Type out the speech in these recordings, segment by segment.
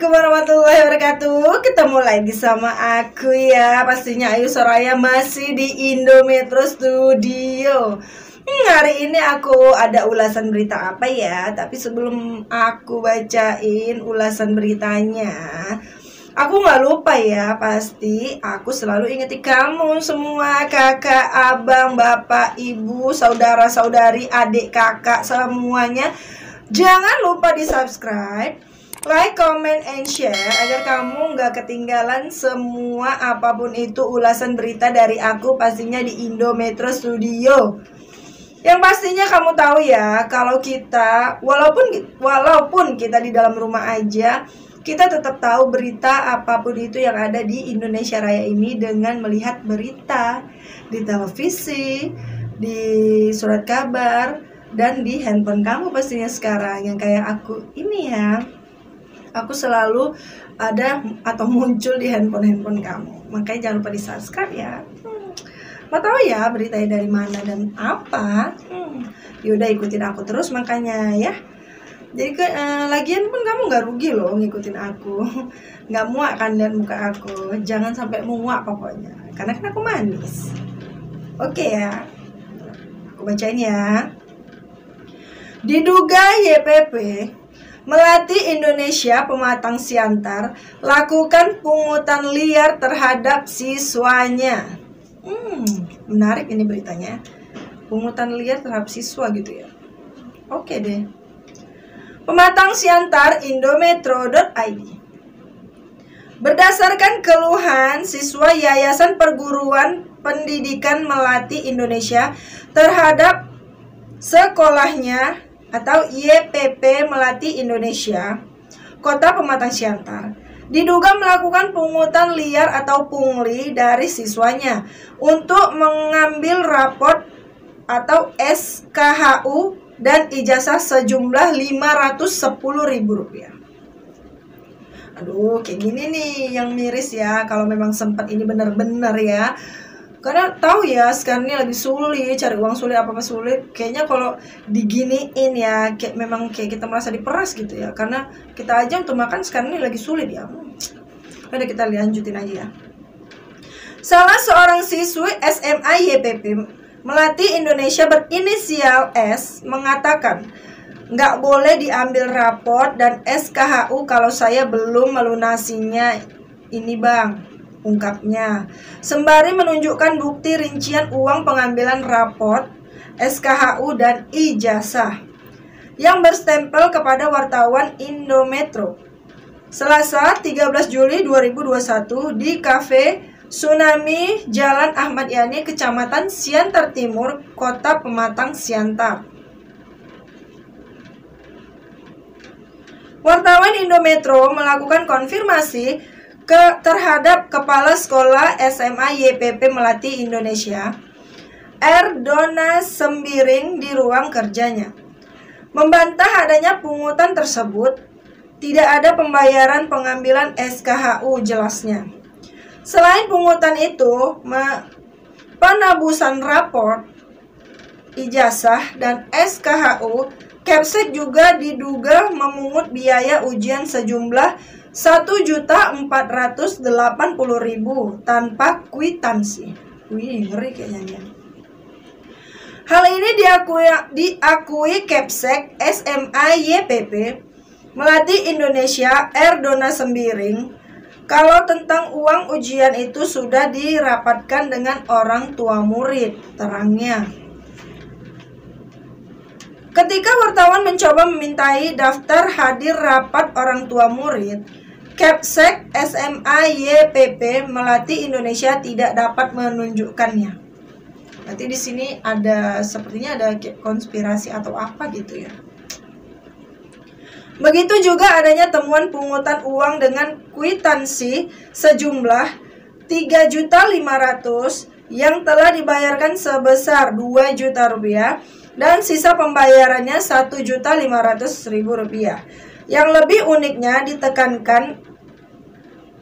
Assalamualaikum warahmatullahi wabarakatuh. Ketemu lagi sama aku ya, pastinya Ayu Soraya masih di Indometro Studio. Hari ini aku ada ulasan berita apa ya? Tapi sebelum aku bacain ulasan beritanya, aku nggak lupa ya, pasti aku selalu ingeti kamu semua, kakak, abang, bapak, ibu, saudara, saudari, adik, kakak, semuanya. Jangan lupa di subscribe, like, comment, and share agar kamu nggak ketinggalan semua apapun itu ulasan berita dari aku, pastinya di Indometro Studio. Yang pastinya kamu tahu ya, kalau kita walaupun kita di dalam rumah aja, kita tetap tahu berita apapun itu yang ada di Indonesia Raya ini dengan melihat berita di televisi, di surat kabar, dan di handphone kamu pastinya sekarang yang kayak aku ini ya. Aku selalu ada atau muncul di handphone kamu. Makanya jangan lupa di subscribe ya. Mau tahu ya beritanya dari mana dan apa? Yaudah ikutin aku terus makanya ya. Jadi lagian pun kamu nggak rugi loh ngikutin aku. Nggak muak kan lihat muka aku. Jangan sampai muak pokoknya. Karena kan aku manis. Oke ya. Aku bacain ya. Diduga YPP melatih Indonesia pematang siantar lakukan pungutan liar terhadap siswanya. Menarik ini beritanya. Pungutan liar terhadap siswa gitu ya. Oke deh. Pematang siantar Indometro.id. Berdasarkan keluhan siswa Yayasan Perguruan Pendidikan Melati Indonesia terhadap sekolahnya atau YPP Melati Indonesia, Kota Pematang Siantar, diduga melakukan pungutan liar atau pungli dari siswanya untuk mengambil raport atau SKHU dan ijazah sejumlah Rp510.000. Aduh, kayak gini nih yang miris ya, kalau memang sempat ini benar-benar ya. Karena tahu ya sekarang ini lagi sulit, cari uang sulit, apa-apa sulit. Kayaknya kalau diginiin ya, memang kayak kita merasa diperas gitu ya. Karena kita aja untuk makan sekarang ini lagi sulit ya. Udah kita lanjutin aja ya. Salah seorang siswi SMA YPP Melati Indonesia berinisial S mengatakan, nggak boleh diambil raport dan SKHU kalau saya belum melunasinya ini bang, ungkapnya. Sembari menunjukkan bukti rincian uang pengambilan raport, SKHU dan ijazah yang berstempel kepada wartawan Indometro. Selasa 13 Juli 2021 di Cafe Tsunami Jalan Ahmad Yani, Kecamatan Siantar Timur, Kota Pematang Siantar. Wartawan Indometro melakukan konfirmasi terhadap Kepala Sekolah SMA YPP Melati Indonesia, R. Dona Sembiring di ruang kerjanya. Membantah adanya pungutan tersebut, tidak ada pembayaran pengambilan SKHU jelasnya. Selain pungutan itu, penabusan raport, ijazah, dan SKHU, Kepsek juga diduga memungut biaya ujian sejumlah Rp1.480.000 tanpa kwitansi. Wih, ngeri kayaknya dia. Hal ini diakui Kepsek SMA YPP Melati Indonesia R. Dona Sembiring kalau tentang uang ujian itu sudah dirapatkan dengan orang tua murid, terangnya. Ketika wartawan mencoba memintai daftar hadir rapat orang tua murid, Kepsek SMA YPP Melati Indonesia tidak dapat menunjukkannya. Nanti di sini sepertinya ada konspirasi atau apa gitu ya. Begitu juga adanya temuan pungutan uang dengan kwitansi sejumlah Rp3.500.000 yang telah dibayarkan sebesar Rp2 juta dan sisa pembayarannya Rp1.500.000. Yang lebih uniknya ditekankan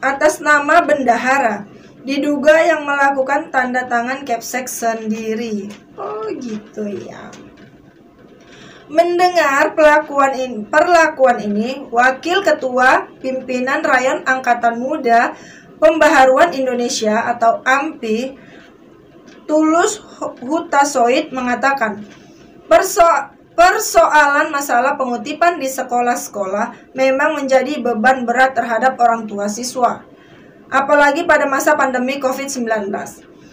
atas nama bendahara, diduga yang melakukan tanda tangan Kepsek sendiri. Oh gitu ya. Mendengar perlakuan ini, Wakil Ketua Pimpinan Rayon Angkatan Muda Pembaharuan Indonesia atau AMPI, Tulus Hutasoid mengatakan, persoalan masalah pengutipan di sekolah-sekolah memang menjadi beban berat terhadap orang tua siswa, apalagi pada masa pandemi COVID-19.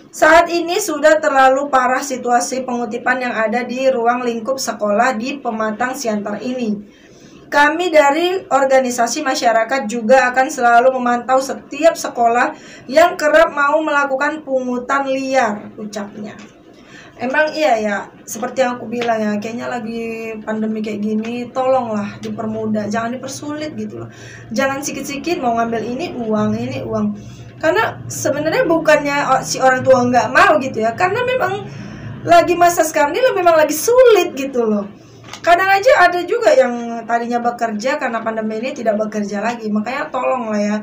Saat ini sudah terlalu parah situasi pengutipan yang ada di ruang lingkup sekolah di Pematang Siantar ini. Kami dari organisasi masyarakat juga akan selalu memantau setiap sekolah yang kerap mau melakukan pungutan liar, ucapnya. Emang iya ya, seperti yang aku bilang ya, kayaknya lagi pandemi kayak gini, tolonglah dipermudah, jangan dipersulit gitu loh. Jangan sikit-sikit mau ngambil ini uang. Karena sebenarnya bukannya si orang tua nggak mau gitu ya, karena memang lagi masa sekarang ini memang lagi sulit gitu loh. Kadang aja ada juga yang tadinya bekerja karena pandemi ini tidak bekerja lagi. Makanya tolong lah ya,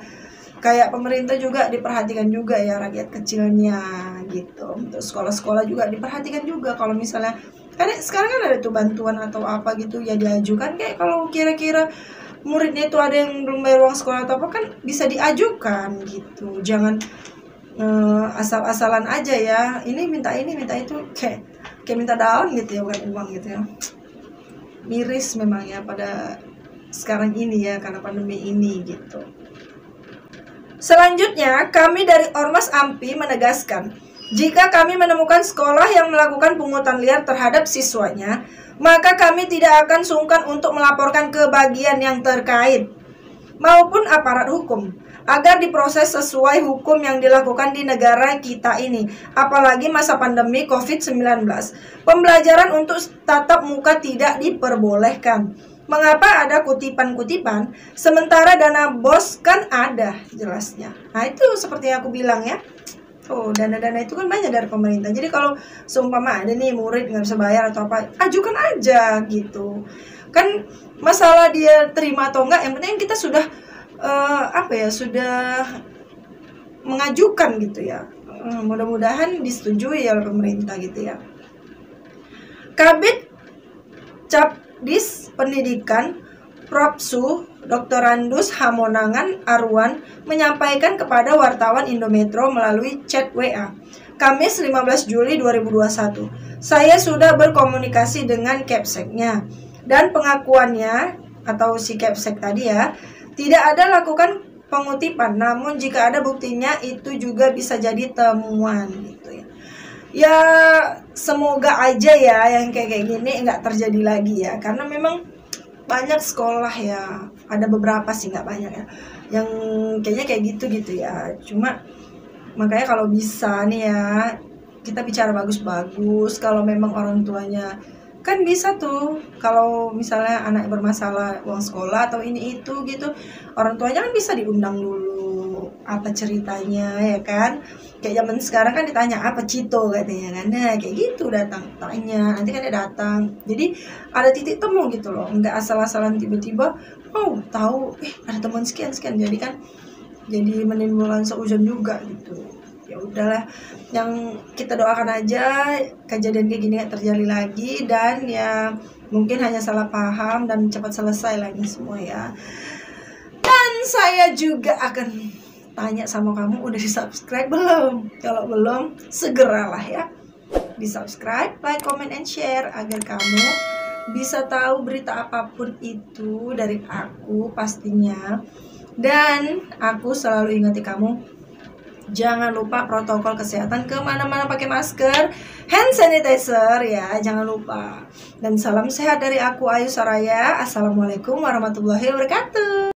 kayak pemerintah juga diperhatikan juga ya rakyat kecilnya gitu. Untuk sekolah-sekolah juga diperhatikan juga. Kalau misalnya, karena sekarang kan ada tuh bantuan atau apa gitu ya diajukan. Kayak kalau kira-kira muridnya itu ada yang belum bayar uang sekolah atau apa, kan bisa diajukan gitu. Jangan asal-asalan aja ya, ini minta itu, kayak minta daun gitu ya, bukan uang gitu ya. Miris memang ya pada sekarang ini ya, karena pandemi ini gitu. Selanjutnya, kami dari Ormas AMPI menegaskan, jika kami menemukan sekolah yang melakukan pungutan liar terhadap siswanya, maka kami tidak akan sungkan untuk melaporkan ke bagian yang terkait maupun aparat hukum agar diproses sesuai hukum yang dilakukan di negara kita ini. Apalagi masa pandemi COVID-19, pembelajaran untuk tatap muka tidak diperbolehkan. Mengapa ada kutipan-kutipan sementara dana BOS kan ada jelasnya. Nah itu seperti yang aku bilang ya. Oh, dana-dana itu kan banyak dari pemerintah. Jadi kalau seumpama ada nih murid nggak bisa bayar atau apa, ajukan aja gitu. Kan masalah dia terima atau enggak, yang penting kita sudah sudah mengajukan gitu ya. Mudah-mudahan disetujui oleh pemerintah gitu ya. Kabid Capdis Pendidikan Propsu Dr. Randus Hamonangan Arwan menyampaikan kepada wartawan Indometro melalui chat WA Kamis 15 Juli 2021. Saya sudah berkomunikasi dengan Kepseknya dan pengakuannya atau si Kepsek tadi ya, tidak ada lakukan pengutipan, namun jika ada buktinya itu juga bisa jadi temuan gitu ya. Ya semoga aja ya yang kayak gini nggak terjadi lagi ya, karena memang banyak sekolah ya, ada beberapa sih, nggak banyak ya, yang kayaknya kayak gitu ya. Cuma makanya kalau bisa nih ya, kita bicara bagus-bagus. Kalau memang orang tuanya kan bisa tuh, kalau misalnya anak bermasalah uang sekolah atau ini itu gitu, orang tuanya kan bisa diundang dulu, apa ceritanya ya kan. Kayak zaman sekarang kan ditanya apa Cito katanya kan, nah kayak gitu, datang tanya, nanti kan dia datang, jadi ada titik temu gitu loh, nggak asal-asalan tiba-tiba tahu ada teman sekian, jadi kan jadi menimbulkan seuzon juga gitu. Ya udahlah, yang kita doakan aja kejadian kayak gini gak terjadi lagi, dan ya mungkin hanya salah paham dan cepat selesai lagi semua ya. Dan saya juga akan tanya sama kamu, udah di subscribe belum? Kalau belum, segeralah ya di subscribe, like, comment, and share agar kamu bisa tahu berita apapun itu dari aku pastinya. Dan aku selalu ingati kamu, jangan lupa protokol kesehatan, kemana-mana pakai masker, hand sanitizer ya, jangan lupa. Dan salam sehat dari aku Ayu Soraya. Assalamualaikum warahmatullahi wabarakatuh.